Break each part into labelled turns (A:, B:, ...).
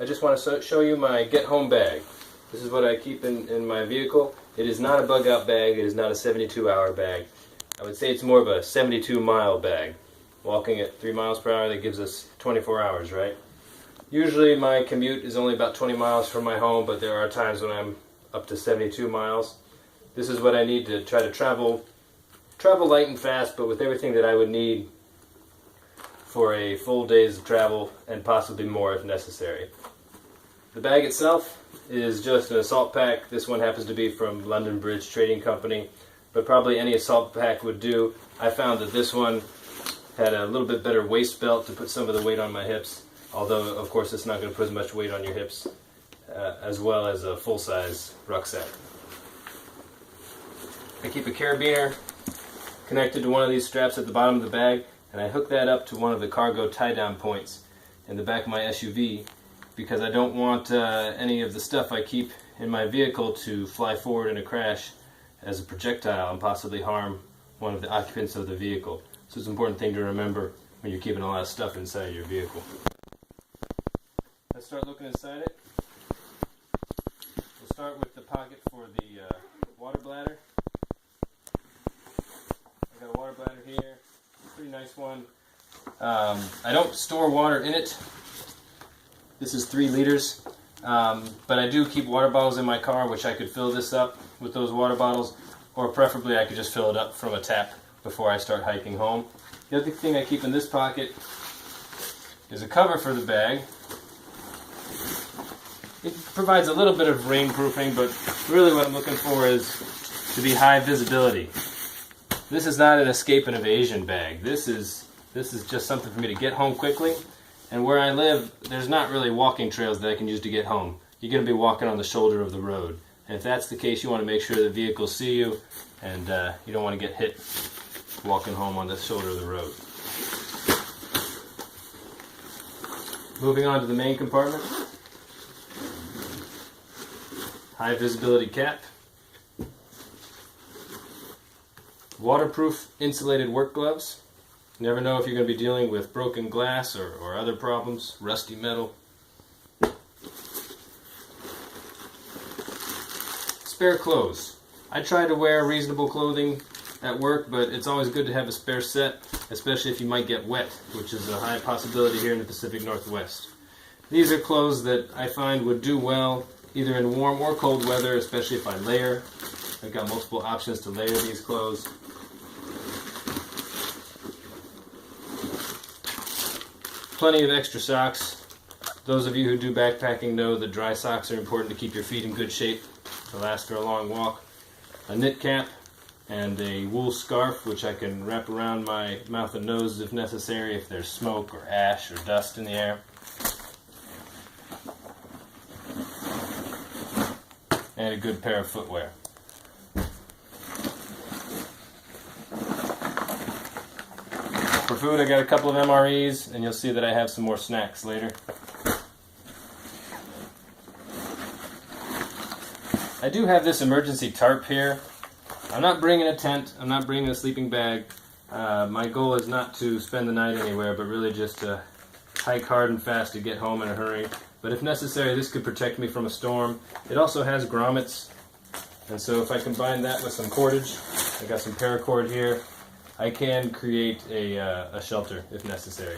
A: I just want to show you my get home bag. This is what I keep in my vehicle. It is not a bug out bag, it is not a 72-hour bag. I would say it's more of a 72-mile bag. Walking at 3 miles per hour, that gives us 24 hours, right? Usually my commute is only about 20 miles from my home, but there are times when I'm up to 72 miles. This is what I need to try to travel light and fast, but with everything that I would need for a full day's travel and possibly more if necessary. The bag itself is just an assault pack. This one happens to be from London Bridge Trading Company, but probably any assault pack would do. I found that this one had a little bit better waist belt to put some of the weight on my hips, although of course it's not going to put as much weight on your hips as well as a full-size rucksack. I keep a carabiner connected to one of these straps at the bottom of the bag, and I hook that up to one of the cargo tie-down points in the back of my SUV because I don't want any of the stuff I keep in my vehicle to fly forward in a crash as a projectile and possibly harm one of the occupants of the vehicle. So it's an important thing to remember when you're keeping a lot of stuff inside your vehicle. Let's start looking inside it. We'll start with the pocket for the water bladder. I got a water bladder here, pretty nice one. I don't store water in it. This is 3 liters, but I do keep water bottles in my car, which I could fill this up with those water bottles, or preferably I could just fill it up from a tap before I start hiking home. The other thing I keep in this pocket is a cover for the bag. It provides a little bit of rainproofing, but really what I'm looking for is to be high visibility. This is not an escape and evasion bag. This is just something for me to get home quickly. And where I live, there's not really walking trails that I can use to get home. You're going to be walking on the shoulder of the road. And if that's the case, you want to make sure the vehicles see you, and you don't want to get hit walking home on the shoulder of the road. Moving on to the main compartment. High visibility cap. Waterproof insulated work gloves. You never know if you're going to be dealing with broken glass or other problems, rusty metal. Spare clothes. I try to wear reasonable clothing at work, but it's always good to have a spare set, especially if you might get wet, which is a high possibility here in the Pacific Northwest. These are clothes that I find would do well either in warm or cold weather, especially if I layer. I've got multiple options to layer these clothes. Plenty of extra socks. Those of you who do backpacking know that dry socks are important to keep your feet in good shape to last for a long walk. A knit cap and a wool scarf, which I can wrap around my mouth and nose if necessary, if there's smoke or ash or dust in the air. And a good pair of footwear. For food, I got a couple of MREs, and you'll see that I have some more snacks later. I do have this emergency tarp here. I'm not bringing a tent, I'm not bringing a sleeping bag. My goal is not to spend the night anywhere, but really just to hike hard and fast to get home in a hurry. But if necessary, this could protect me from a storm. It also has grommets, and so if I combine that with some cordage, I got some paracord here, I can create a shelter if necessary.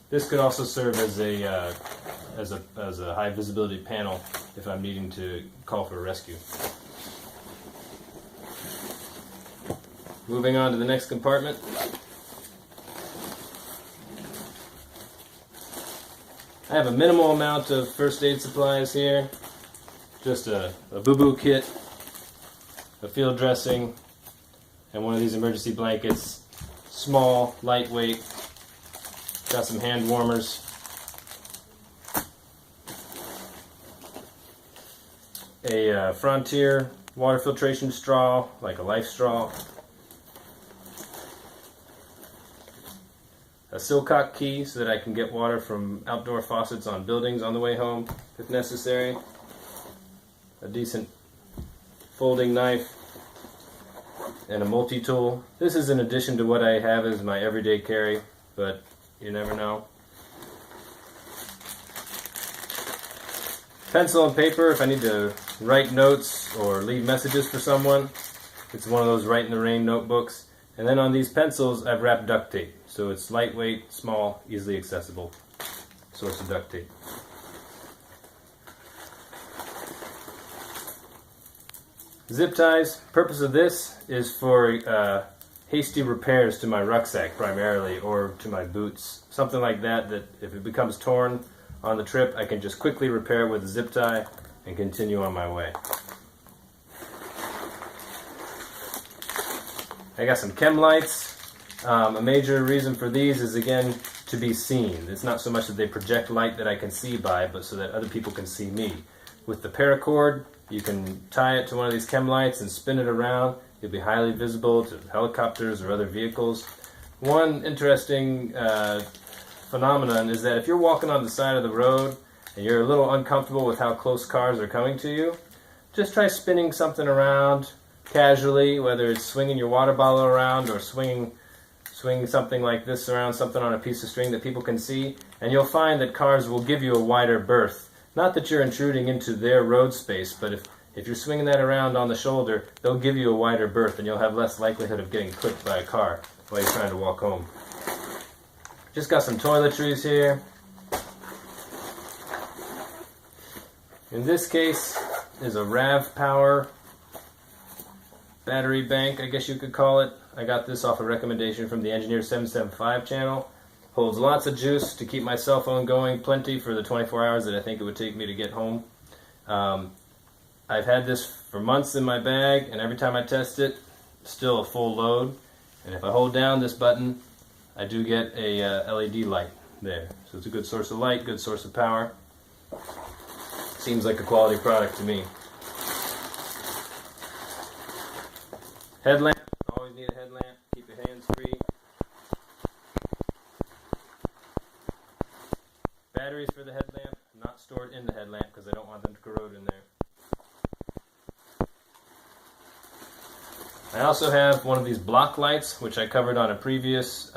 A: This could also serve as a high visibility panel if I'm needing to call for a rescue. Moving on to the next compartment. I have a minimal amount of first aid supplies here. Just a boo-boo kit, a field dressing, and one of these emergency blankets. Small, lightweight. Got some hand warmers. A Frontier water filtration straw, like a Life straw. A Silcock key so that I can get water from outdoor faucets on buildings on the way home if necessary. A decent folding knife and a multi-tool. This is in addition to what I have as my everyday carry, but you never know. Pencil and paper if I need to write notes or leave messages for someone. It's one of those Write in the Rain notebooks. And then on these pencils, I've wrapped duct tape. So it's lightweight, small, easily accessible source of duct tape. Zip ties. Purpose of this is for hasty repairs to my rucksack primarily, or to my boots. Something like that, that if it becomes torn on the trip, I can just quickly repair it with a zip tie and continue on my way. I got some chem lights. A major reason for these is, again, to be seen. It's not so much that they project light that I can see by, but so that other people can see me. With the paracord, you can tie it to one of these chem lights and spin it around. You'll be highly visible to helicopters or other vehicles. One interesting phenomenon is that if you're walking on the side of the road and you're a little uncomfortable with how close cars are coming to you, just try spinning something around casually, whether it's swinging your water bottle around or swinging something like this around, something on a piece of string that people can see, and you'll find that cars will give you a wider berth. Not that you're intruding into their road space, but if you're swinging that around on the shoulder, they'll give you a wider berth and you'll have less likelihood of getting clipped by a car while you're trying to walk home. Just got some toiletries here. In this case is a RAV Power battery bank, I guess you could call it. I got this off a recommendation from the Engineer 775 channel. Holds lots of juice to keep my cell phone going, plenty for the 24 hours that I think it would take me to get home. I've had this for months in my bag, and every time I test it, still a full load. And if I hold down this button, I do get a LED light there. So it's a good source of light, good source of power. Seems like a quality product to me. Headlamp. Always need a headlamp. Keep your hands free. Batteries for the headlamp. Not stored in the headlamp because I don't want them to corrode in there. I also have one of these block lights, which I covered on a previous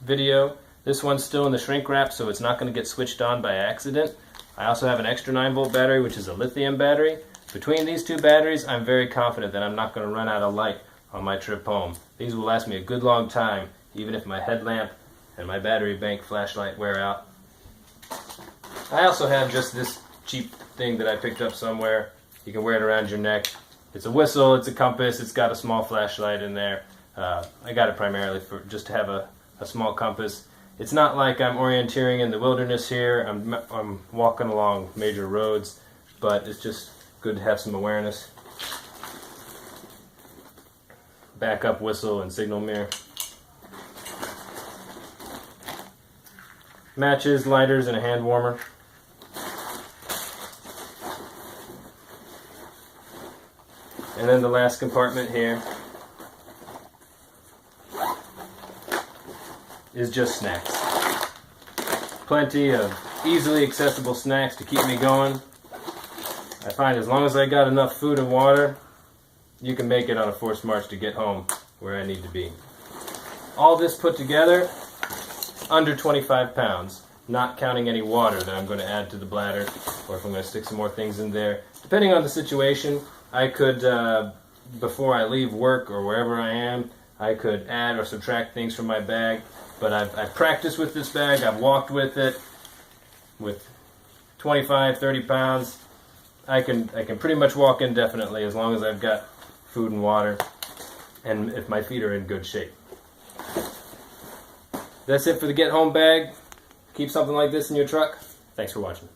A: video. This one's still in the shrink wrap, so it's not going to get switched on by accident. I also have an extra 9-volt battery, which is a lithium battery. Between these two batteries, I'm very confident that I'm not going to run out of light on my trip home. These will last me a good long time, even if my headlamp and my battery bank flashlight wear out. I also have just this cheap thing that I picked up somewhere. You can wear it around your neck. It's a whistle, it's a compass, it's got a small flashlight in there. I got it primarily for just to have a small compass. It's not like I'm orienteering in the wilderness here. I'm walking along major roads, but it's just good to have some awareness. Backup whistle and signal mirror. Matches, lighters, and a hand warmer. And then the last compartment here is just snacks. Plenty of easily accessible snacks to keep me going. I find as long as I got enough food and water, you can make it on a forced march to get home where I need to be. All this put together, under 25 pounds, not counting any water that I'm going to add to the bladder, or if I'm going to stick some more things in there. Depending on the situation, I could, before I leave work or wherever I am, I could add or subtract things from my bag. But I've practiced with this bag, I've walked with it, with 25, 30 pounds. I can pretty much walk indefinitely as long as I've got food and water, and if my feet are in good shape. That's it for the Get Home bag. Keep something like this in your truck. Thanks for watching.